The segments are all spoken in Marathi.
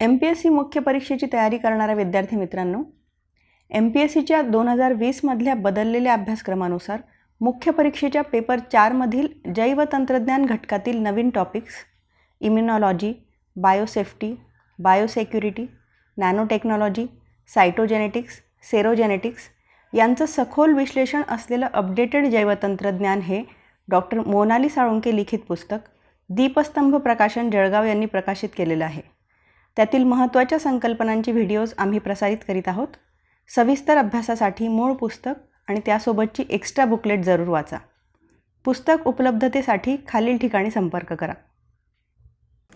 MPSC मुख्य परीक्षेची तयारी करणाऱ्या विद्यार्थी मित्रांनो, MPSCच्या 2020मधल्या बदललेल्या अभ्यासक्रमानुसार मुख्य परीक्षेच्या पेपर 4मधील जैवतंत्रज्ञान घटकातील नवीन टॉपिक्स इम्युनॉलॉजी, बायोसेफ्टी, बायोसेक्युरिटी, नॅनोटेक्नॉलॉजी, सायटोजेनेटिक्स, सेरोजेनेटिक्स यांचं सखोल विश्लेषण असलेलं अपडेटेड जैवतंत्रज्ञान हे डॉक्टर मोनाली साळुंखे लिखित पुस्तक दीपस्तंभ प्रकाशन जळगाव यांनी प्रकाशित केलेलं आहे. त्यातील महत्त्वाच्या संकल्पनांची व्हिडिओज आम्ही प्रसारित करीत आहोत. सविस्तर अभ्यासासाठी मूळ पुस्तक आणि त्यासोबतची एक्स्ट्रा बुकलेट जरूर वाचा. पुस्तक उपलब्धतेसाठी खालील ठिकाणी संपर्क करा.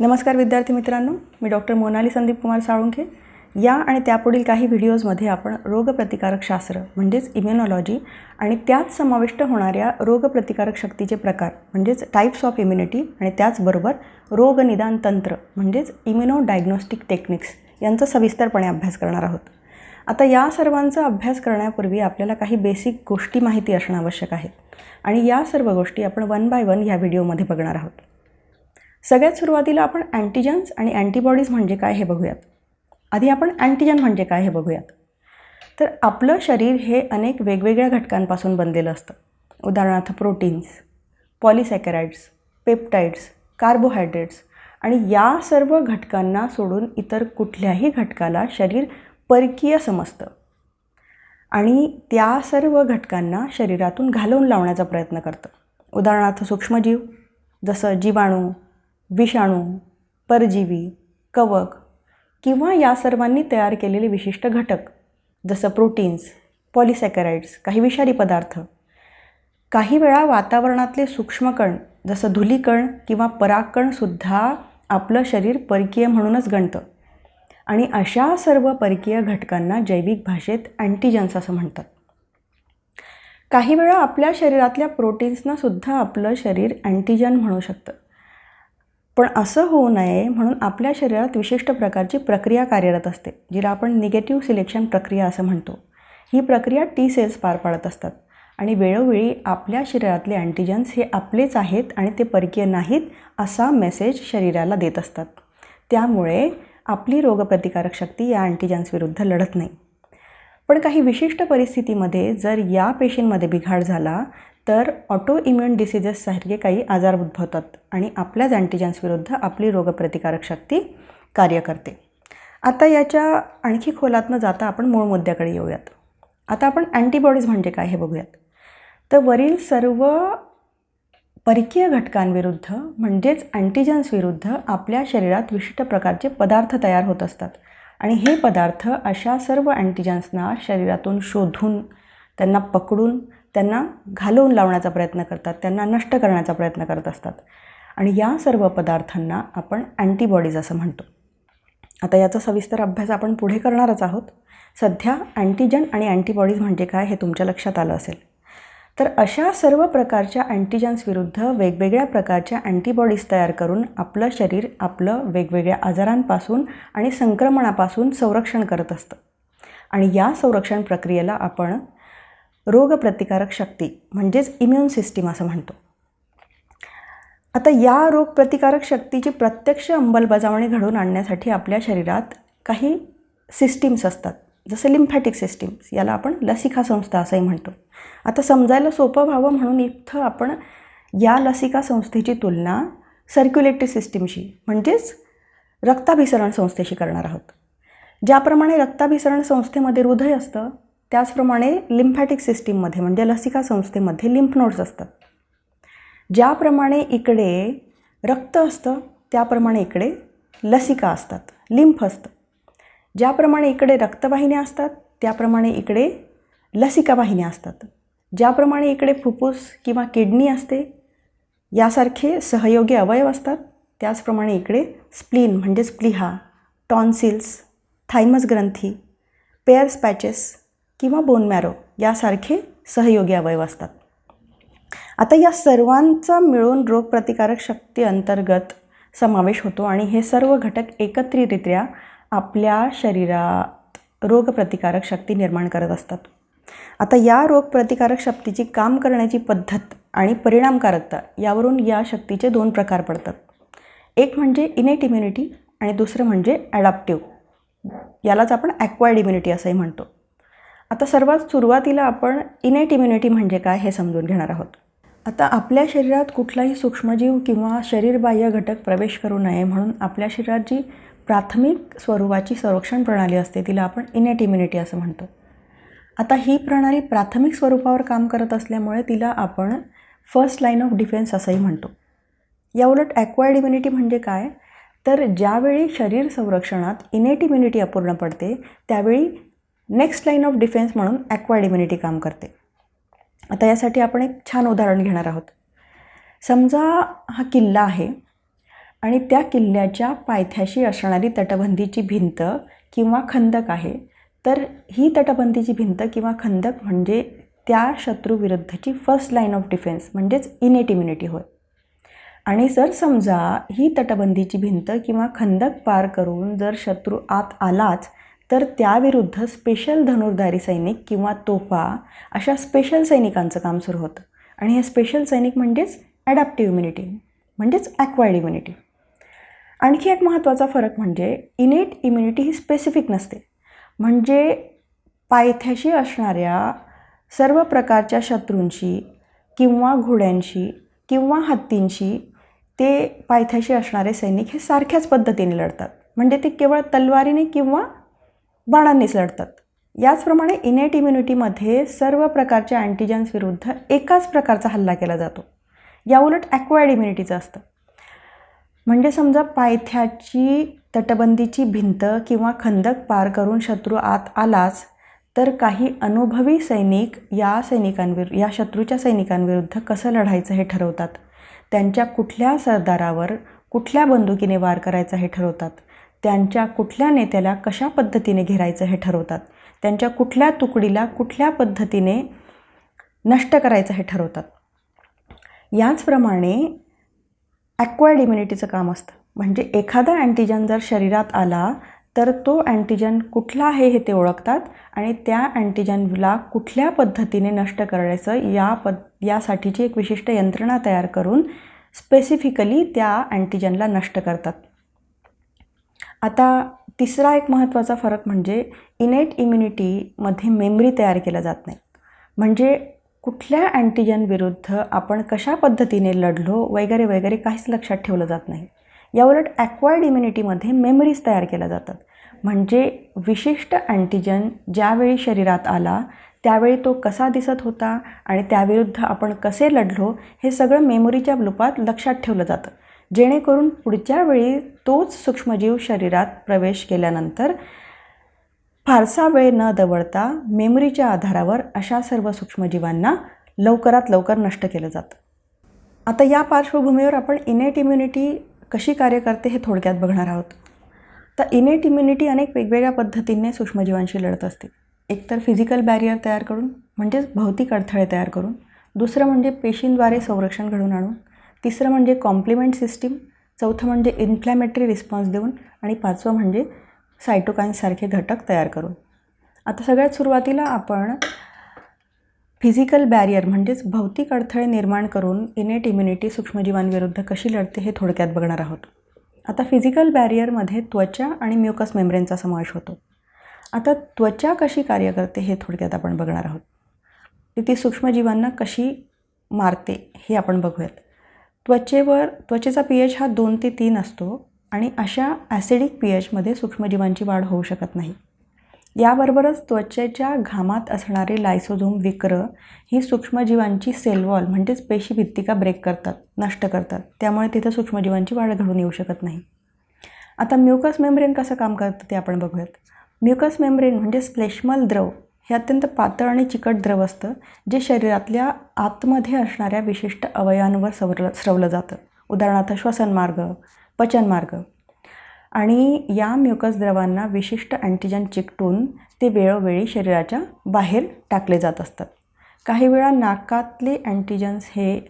नमस्कार विद्यार्थी मित्रांनो, मी डॉक्टर मोनाली संदीप कुमार साळुंखे. या आणि त्यापुढील काही व्हिडिओजमध्ये आपण रोगप्रतिकारक शास्त्र म्हणजेच इम्युनॉलॉजी आणि त्यात समाविष्ट होणाऱ्या रोगप्रतिकारक शक्तीचे प्रकार म्हणजेच टाईप्स ऑफ इम्युनिटी आणि त्याचबरोबर रोगनिदान तंत्र म्हणजेच इम्युनो डायग्नोस्टिक टेक्निक्स यांचा सविस्तरपणे अभ्यास करणार आहोत. आता या सर्वांचा अभ्यास करण्यापूर्वी आपल्याला काही बेसिक गोष्टी माहिती असणं आवश्यक आहे आणि या सर्व गोष्टी आपण वन बाय वन ह्या व्हिडिओमध्ये बघणार आहोत. सगळ्यात सुरुवातीला आपण अँटीजन्स आणि अँटीबॉडीज म्हणजे काय हे बघूयात. आधी आपण अँटीजन म्हणजे काय हे बघूयात. तर आपलं शरीर हे अनेक वेगवेगळ्या घटकांपासून बनलेलं असतं. उदाहरणार्थ प्रोटीन्स, पॉलिसॅकराइड्स, पेप्टाइड्स, कार्बोहायड्रेट्स आणि या सर्व घटकांना सोडून इतर कुठल्याही घटकाला शरीर परकीय समजतं आणि त्या सर्व घटकांना शरीरातून घालवून लावण्याचा प्रयत्न करतं. उदाहरणार्थ सूक्ष्मजीव जसं जीवाणू, विषाणू, परजीवी, कवक किंवा या सर्वांनी तयार केलेले विशिष्ट घटक जसं प्रोटीन्स, पॉलिसॅकराइड्स, काही विषारी पदार्थ, काही वेळा वातावरणातले सूक्ष्मकण जसं धुलीकण किंवा परागकणसुद्धा आपलं शरीर परकीय म्हणूनच गणतं आणि अशा सर्व परकीय घटकांना जैविक भाषेत अँटीजन्स असं म्हणतात. काही वेळा आपल्या शरीरातल्या प्रोटीन्सनासुद्धा आपलं शरीर अँटीजन म्हणू शकतं. पण असं होऊ नये म्हणून आपल्या शरीरात विशिष्ट प्रकारची प्रक्रिया कार्यरत असते, जिला आपण निगेटिव्ह सिलेक्शन प्रक्रिया असं म्हणतो. ही प्रक्रिया टी सेल्स पार पाडत असतात आणि वेळोवेळी आपल्या शरीरातले अँटीजन्स हे आपलेच आहेत आणि ते परकीय नाहीत असा मेसेज शरीराला देत असतात. त्यामुळे आपली रोगप्रतिकारक शक्ती या अँटीजन्स विरुद्ध लढत नाही. पण काही विशिष्ट परिस्थितीमध्ये जर या पेशींमध्ये बिघाड झाला तर ऑटो इम्युन डिसीजेससारखे काही आजार उद्भवतात आणि आपल्याच अँटीजन्स विरुद्ध आपली रोगप्रतिकारक शक्ती कार्य करते. आता याच्या आणखी खोलात न जाता आपण मूळ मुद्द्याकडे येऊयात. आता आपण अँटीबॉडीज म्हणजे काय हे बघूयात. तर वरील सर्व परकीय घटकांविरुद्ध म्हणजेच अँटीजन्स विरुद्ध आपल्या शरीरात विशिष्ट प्रकारचे पदार्थ तयार होत असतात आणि हे पदार्थ अशा सर्व अँटीजन्सना शरीरातून शोधून त्यांना पकडून त्यांना घालवून लावण्याचा प्रयत्न करतात, त्यांना नष्ट करण्याचा प्रयत्न करत असतात आणि या सर्व पदार्थांना आपण अँटीबॉडीज असं म्हणतो. आता याचा सविस्तर अभ्यास आपण पुढे करणारच आहोत. सध्या अँटीजन आणि अँटीबॉडीज म्हणजे काय हे तुमच्या लक्षात आलं असेल. तर अशा सर्व प्रकारच्या अँटीजन्स विरुद्ध वेगवेगळ्या प्रकारच्या अँटीबॉडीज तयार करून आपलं शरीर आपलं वेगवेगळ्या आजारांपासून आणि संक्रमणापासून संरक्षण करत असतं आणि या संरक्षण प्रक्रियेला आपण रोगप्रतिकारक शक्ती म्हणजेच इम्युन सिस्टीम असं म्हणतो. आता या रोगप्रतिकारक शक्तीची प्रत्यक्ष अंमलबजावणी घडवून आणण्यासाठी आपल्या शरीरात काही सिस्टीम्स असतात, जसं लिम्फॅटिक सिस्टीम्स, याला आपण लसिका संस्था असंही म्हणतो. आता समजायला सोपं व्हावं म्हणून इथं आपण या लसिका संस्थेची तुलना सर्क्युलेटरी सिस्टीमशी म्हणजेच रक्ताभिसरण संस्थेशी करणार आहोत. ज्याप्रमाणे रक्ताभिसरण संस्थेमध्ये हृदय असतं त्याचप्रमाणे लिम्फॅटिक सिस्टीममध्ये म्हणजे लसिका संस्थेमध्ये लिम्फ नोड्स असतात. ज्याप्रमाणे इकडे रक्त असतं त्याप्रमाणे इकडे लसिका असतात, लिम्फ असतं. ज्याप्रमाणे इकडे रक्तवाहिन्या असतात त्याप्रमाणे इकडे लसिका वाहिन्या असतात. ज्याप्रमाणे इकडे फुफ्फुस किंवा किडनी असते यासारखे सहयोगी अवयव असतात त्याचप्रमाणे इकडे स्प्लीन म्हणजेच प्लीहा, टॉन्सिल्स, थायमस ग्रंथी, पेयर्स पॅचेस किंवा बोन मॅरो यासारखे सहयोगी अवयव असतात. आता या सर्वांचा मिळून रोगप्रतिकारक शक्ती अंतर्गत समावेश होतो आणि हे सर्व घटक एकत्रितरित्या आपल्या शरीरात रोगप्रतिकारक शक्ती निर्माण करत असतात. आता या रोगप्रतिकारक शक्तीची काम करण्याची पद्धत आणि परिणामकारकता यावरून या शक्तीचे दोन प्रकार पडतात. एक म्हणजे इनेट इम्युनिटी आणि दुसरं म्हणजे ॲडॅप्टिव्ह. यालाच आपण ॲक्वायर्ड इम्युनिटी असंही म्हणतो. आता सर्वात सुरुवातीला आपण इनेट इम्युनिटी म्हणजे काय हे समजून घेणार आहोत. आता आपल्या शरीरात कुठलाही सूक्ष्मजीव किंवा शरीरबाह्य घटक प्रवेश करू नये म्हणून आपल्या शरीरात जी प्राथमिक स्वरूपाची संरक्षण प्रणाली असते तिला आपण इनेट इम्युनिटी असं म्हणतो. आता ही प्रणाली प्राथमिक स्वरूपावर काम करत असल्यामुळे तिला आपण फर्स्ट लाईन ऑफ डिफेन्स असंही म्हणतो. याउलट ॲक्वायर्ड इम्युनिटी म्हणजे काय, तर ज्यावेळी शरीर संरक्षणात इनेट इम्युनिटी अपूर्ण पडते त्यावेळी नेक्स्ट लाईन ऑफ डिफेन्स म्हणून ॲक्वायर्ड इम्युनिटी काम करते. आता यासाठी आपण एक छान उदाहरण घेणार आहोत. समजा हा किल्ला आहे आणि त्या किल्ल्याच्या पायथ्याशी असणारी तटबंदीची भिंत किंवा खंदक आहे. तर ही तटबंदीची भिंत किंवा खंदक म्हणजे त्या शत्रूविरुद्धची फर्स्ट लाईन ऑफ डिफेन्स म्हणजेच इनेट इम्युनिटी होय. आणि जर समजा ही तटबंदीची भिंत किंवा खंदक पार करून जर शत्रू आत आलाच तर त्याविरुद्ध स्पेशल धनुर्धारी सैनिक किंवा तोफा अशा स्पेशल सैनिकांचं काम सुरू होतं. आणि हे स्पेशल सैनिक म्हणजेच ॲडॅप्टिव्ह इम्युनिटी म्हणजेच ॲक्वायर्ड इम्युनिटी. आणखी एक महत्त्वाचा फरक म्हणजे इनेट इम्युनिटी ही स्पेसिफिक नसते. म्हणजे पायथ्याशी असणाऱ्या सर्व प्रकारच्या शत्रूंशी किंवा घोड्यांशी किंवा हत्तींशी ते पायथ्याशी असणारे सैनिक हे सारख्याच पद्धतीने लढतात. म्हणजे ते केवळ तलवारीने किंवा बाणांनीच लढतात. याचप्रमाणे इनेट इम्युनिटीमध्ये सर्व प्रकारच्या अँटीजन्स विरुद्ध एकाच प्रकारचा हल्ला केला जातो. याउलट ॲक्वायर्ड इम्युनिटीचं असतं. म्हणजे समजा पायथ्याची तटबंदीची भिंत किंवा खंदक पार करून शत्रू आत आलाच तर काही अनुभवी सैनिक या शत्रूच्या सैनिकांविरुद्ध कसं लढायचं हे ठरवतात. त्यांच्या कुठल्या सरदारावर कुठल्या बंदुकीने वार करायचा हे ठरवतात. त्यांच्या कुठल्या नेत्याला कशा पद्धतीने घेरायचं हे ठरवतात. त्यांच्या कुठल्या तुकडीला कुठल्या पद्धतीने नष्ट करायचं हे ठरवतात. याचप्रमाणे ॲक्वायर्ड इम्युनिटीचं काम असतं. म्हणजे एखादा अँटीजन जर शरीरात आला तर तो अँटीजन कुठला आहे हे ते ओळखतात आणि त्या अँटीजनला कुठल्या पद्धतीने नष्ट करायचं यासाठीची एक विशिष्ट यंत्रणा तयार करून स्पेसिफिकली त्या अँटीजनला नष्ट करतात. आता तिसरा एक महत्त्वाचा फरक म्हणजे इनेट इम्युनिटीमध्ये मेमरी तयार केल्या जात नाही. म्हणजे कुठल्या अँटीजन विरुद्ध आपण कशा पद्धतीने लढलो वगैरे वगैरे काहीच लक्षात ठेवलं जात नाही. याउलट ॲक्वायर्ड इम्युनिटीमध्ये मेमरीज तयार केल्या जातात. म्हणजे विशिष्ट अँटीजन ज्यावेळी शरीरात आला त्यावेळी तो कसा दिसत होता आणि त्याविरुद्ध आपण कसे लढलो हे सगळं मेमरीच्या रूपात लक्षात ठेवलं जातं. जेणेकरून पुढच्या वेळी तोच सूक्ष्मजीव शरीरात प्रवेश केल्यानंतर फारसा वेळ न दवडता मेमरीच्या आधारावर अशा सर्व सूक्ष्मजीवांना लवकरात लवकर नष्ट केलं जातं. आता या पार्श्वभूमीवर आपण इनेट इम्युनिटी कशी कार्य करते हे थोडक्यात बघणार आहोत. तर इनेट इम्युनिटी अनेक वेगवेगळ्या पद्धतीने सूक्ष्मजीवांशी लढत असते. एकतर फिजिकल बॅरियर तयार करून म्हणजेच भौतिक अडथळे तयार करून, दुसरं म्हणजे पेशींद्वारे संरक्षण घडवून आणून, तिसरं म्हणजे कॉम्प्लिमेंट सिस्टीम, चौथं म्हणजे इन्फ्लॅमेटरी रिस्पॉन्स देऊन आणि पाचवं म्हणजे सायटोकाइन्ससारखे घटक तयार करून. आता सगळ्यात सुरुवातीला आपण फिजिकल बॅरियर म्हणजेच भौतिक अडथळे निर्माण करून इनेट इम्युनिटी सूक्ष्मजीवांविरुद्ध कशी लढते हे थोडक्यात बघणार आहोत. आता फिजिकल बॅरियरमध्ये त्वचा आणि म्युकस मेम्ब्रेनचा समावेश होतो. आता त्वचा कशी कार्य करते हे थोडक्यात आपण बघणार आहोत. ती सूक्ष्मजीवांना कशी मारते हे आपण बघूयात. त्वचेचा pH हा 2 ते 3 असतो आणि अशा ॲसिडिक pHमध्ये सूक्ष्मजीवांची वाढ होऊ शकत नाही. याबरोबरच त्वचेच्या घामात असणारे लायसोझोम विकर ही सूक्ष्मजीवांची सेल वॉल म्हणजेच पेशीभित्तिका ब्रेक करतात, नष्ट करतात. त्यामुळे तिथं सूक्ष्मजीवांची वाढ घडून येऊ शकत नाही. आता म्युकस मेम्ब्रेन कसं काम करतं ते आपण बघूयात. म्युकस मेम्ब्रेन म्हणजे श्लेष्मल द्रव हे अत्यंत पातळ आणि चिकट द्रव असतं जे शरीरातल्या आतमध्ये असणाऱ्या विशिष्ट अवयवांवर स्रवलं जातं. उदाहरणार्थ श्वसनमार्ग, पचनमार्ग. आणि या म्युकस द्रवांना विशिष्ट अँटीजन चिकटून ते वेळोवेळी शरीराच्या बाहेर टाकले जात असतात. काही वेळा नाकातले अँटीजन्स हे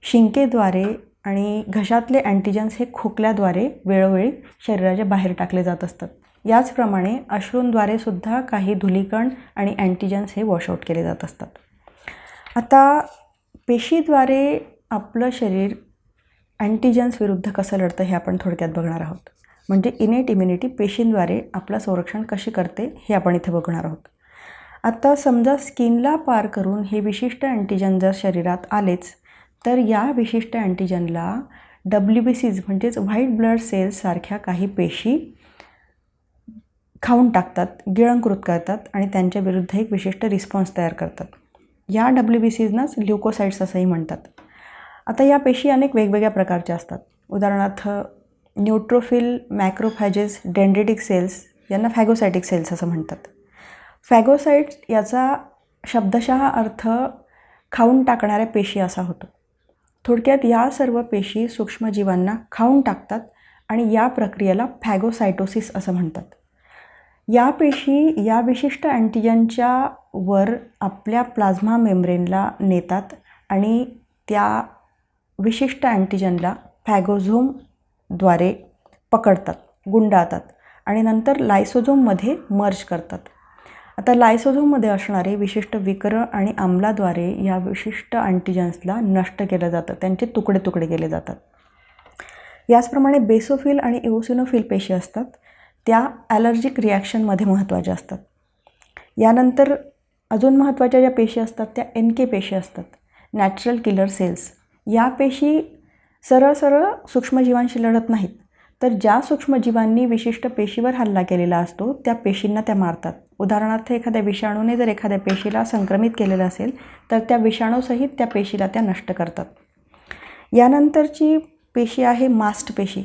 शिंकेद्वारे आणि घशातले अँटीजन्स हे खोकल्याद्वारे वेळोवेळी शरीराच्या बाहेर टाकले जात असतात. याचप्रमाणे अश्रूंद्वारे सुद्धा काही धुलीकण आणि अँटीजन्स हे वॉशआउट केले जात असतात. आता पेशीद्वारे आपलं शरीर अँटीजन्स विरुद्ध कसं लढतं हे आपण थोडक्यात बघणार आहोत. म्हणजे इनेट इम्युनिटी पेशींद्वारे आपलं संरक्षण कशी करते हे आपण इथे बघणार आहोत. आता समजा स्किनला पार करून हे विशिष्ट अँटीजन जर शरीरात आलेच तर या विशिष्ट अँटीजनला WBCs म्हणजेच व्हाईट ब्लड सेल्स सारख्या काही पेशी खाऊन टाकतात, गिळंकृत करतात आणि त्यांच्या विरुद्ध एक विशिष्ट रिस्पॉन्स तयार करतात. या WBCsनाच ल्युकोसाइट्स असंही म्हणतात. आता या पेशी अनेक वेगवेगळ्या प्रकारच्या असतात. उदाहरणार्थ न्यूट्रोफिल, मॅक्रोफॅजेस, डेंड्रिटिक सेल्स यांना फॅगोसायटिक सेल्स असं म्हणतात. फॅगोसाइट्स याचा शब्दशः अर्थ खाऊन टाकणाऱ्या पेशी असा होतो. थोडक्यात या सर्व पेशी सूक्ष्मजीवांना खाऊन टाकतात आणि या प्रक्रियेला फॅगोसायटोसिस असं म्हणतात. या पेशी या विशिष्ट अँटीजनच्या वर आपल्या प्लाझ्मा मेम्ब्रेनला नेतात आणि त्या विशिष्ट अँटीजनला फॅगोझोमद्वारे पकडतात, गुंडाळतात आणि नंतर लायसोझोममध्ये मर्ज करतात. आता लायसोझोममध्ये असणारे विशिष्ट विकर आणि आम्लाद्वारे या विशिष्ट अँटीजन्सला नष्ट केलं जातं, त्यांचे तुकडे तुकडे केले जातात. याचप्रमाणे बेसोफिल आणि इओसिनोफिल पेशी असतात, त्या ॲलर्जिक रिॲक्शनमध्ये महत्त्वाच्या असतात. यानंतर अजून महत्त्वाच्या ज्या पेशी असतात त्या NK पेशी असतात, नॅचरल किलर सेल्स. या पेशी सरळ सूक्ष्मजीवांशी लढत नाहीत, तर ज्या सूक्ष्मजीवांनी विशिष्ट पेशीवर हल्ला केलेला असतो त्या पेशींना त्या मारतात. उदाहरणार्थ एखाद्या विषाणूने जर एखाद्या पेशीला संक्रमित केलेलं असेल तर त्या विषाणूसहित त्या पेशीला त्या नष्ट करतात. यानंतरची पेशी आहे मास्ट पेशी.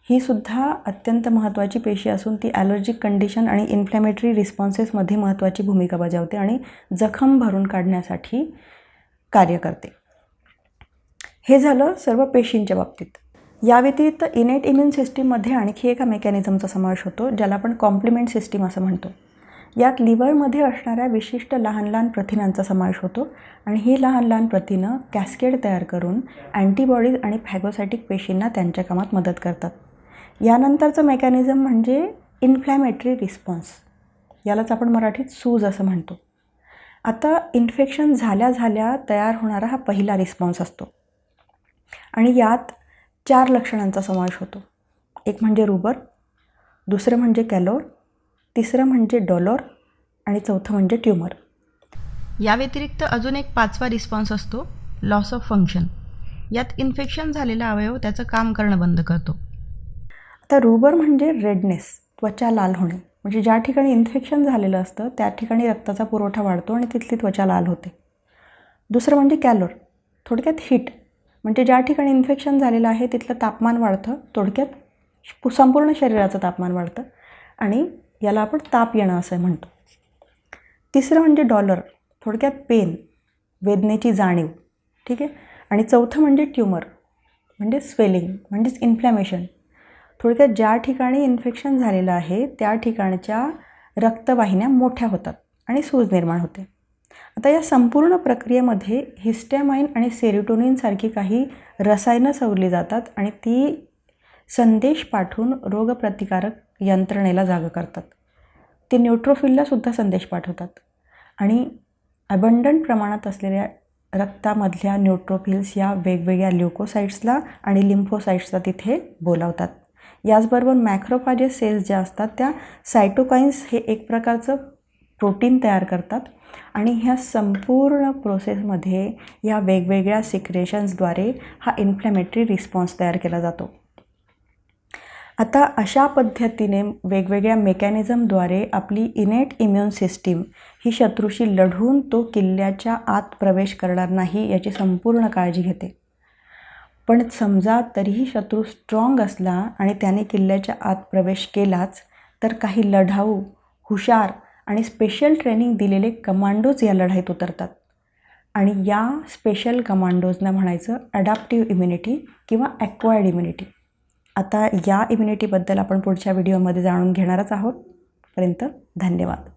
ही सुद्धा अत्यंत महत्त्वाची पेशी असून ती ॲलर्जिक कंडिशन आणि इन्फ्लॅमेटरी रिस्पॉन्सेसमध्ये महत्त्वाची भूमिका बजावते आणि जखम भरून काढण्यासाठी कार्य करते. हे झालं सर्व पेशींच्या बाबतीत. या व्यतिरिक्त इनेट इम्युन सिस्टीममध्ये आणखी एका मेकॅनिझमचा समावेश होतो, ज्याला आपण कॉम्प्लिमेंट सिस्टीम असं म्हणतो. यात लिव्हरमध्ये असणाऱ्या विशिष्ट लहान लहान प्रथिनांचा समावेश होतो आणि ही लहान लहान प्रथिनं कॅस्केड तयार करून अँटीबॉडीज आणि फॅगोसायटिक पेशींना त्यांच्या कामात मदत करतात. यानंतरचं मेकॅनिझम म्हणजे इन्फ्लॅमेटरी रिस्पॉन्स. यालाच आपण मराठीत सूज असं म्हणतो. आता इन्फेक्शन झाल्या तयार होणारा हा पहिला रिस्पॉन्स असतो आणि यात 4 लक्षणांचा समावेश होतो. एक म्हणजे रुबर, दुसरं म्हणजे कॅलोर, तिसरं म्हणजे डॉलोर आणि चौथं म्हणजे ट्युमर. या व्यतिरिक्त अजून एक 5वा रिस्पॉन्स असतो, लॉस ऑफ फंक्शन. यात इन्फेक्शन झालेला अवयव त्याचं काम करणं बंद करतो. आता रुबर म्हणजे रेडनेस, त्वचा लाल होणे. म्हणजे ज्या ठिकाणी इन्फेक्शन झालेलं असतं त्या ठिकाणी रक्ताचा पुरवठा वाढतो आणि तिथली त्वचा लाल होते. दुसरं म्हणजे कॅलोर, थोडक्यात हीट. म्हणजे ज्या ठिकाणी इन्फेक्शन झालेलं आहे तिथलं तापमान वाढतं, थोडक्यात संपूर्ण शरीराचं तापमान वाढतं आणि याला आपण ताप येणं असं म्हणतो. तिसरं म्हणजे डॉलर, थोडक्यात पेन, वेदनेची जाणीव. ठीक आहे. आणि चौथं म्हणजे ट्युमर म्हणजे स्वेलिंग म्हणजेच इन्फ्लॅमेशन. थोडक्यात ज्या ठिकाणी इन्फेक्शन झालेलं आहे त्या ठिकाणच्या रक्तवाहिन्या मोठ्या होतात आणि सूज निर्माण होते. आता या संपूर्ण प्रक्रियेमध्ये हिस्टॅमाइन आणि सेरोटोनिनसारखी काही रसायनं सोडली जातात आणि ती संदेश पाठवून रोगप्रतिकारक यंत्रणेला जागं करतात. ते न्यूट्रोफिललासुद्धा संदेश पाठवतात आणि अबंडंट प्रमाणात असलेल्या रक्तामधल्या न्यूट्रोफिल्स या वेगवेगळ्या ल्युकोसाइट्सला आणि लिम्फोसाइट्सला तिथे बोलावतात. याचबरोबर मॅक्रोफॅजेस सेल्स ज्या असतात त्या सायटोकाइन्स हे एक प्रकारचं प्रोटीन तयार करतात आणि ह्या संपूर्ण प्रोसेसमध्ये या वेगवेगळ्या सिक्रेशन्सद्वारे हा इन्फ्लॅमेटरी रिस्पॉन्स तयार केला जातो. आता अशा पद्धतीने वेगवेगळ्या मेकॅनिझमद्वारे आपली इनेट इम्युन सिस्टीम ही शत्रूशी लढून तो किल्ल्याच्या आत प्रवेश करणार नाही याची संपूर्ण काळजी घेते. पण समजा तरीही शत्रू स्ट्रॉंग असला आणि त्याने किल्ल्याच्या आत प्रवेश केलाच तर काही लढाऊ, हुशार आणि स्पेशल ट्रेनिंग दिलेले कमांडोज या लढाईत उतरतात आणि या स्पेशल कमांडोजना म्हणायचं अडॅप्टिव्ह इम्युनिटी किंवा ॲक्वायर्ड इम्युनिटी. आता या इम्युनिटीबद्दल आपण पुढच्या व्हिडिओमध्ये जाणून घेणारच आहोत. पर्यंत धन्यवाद.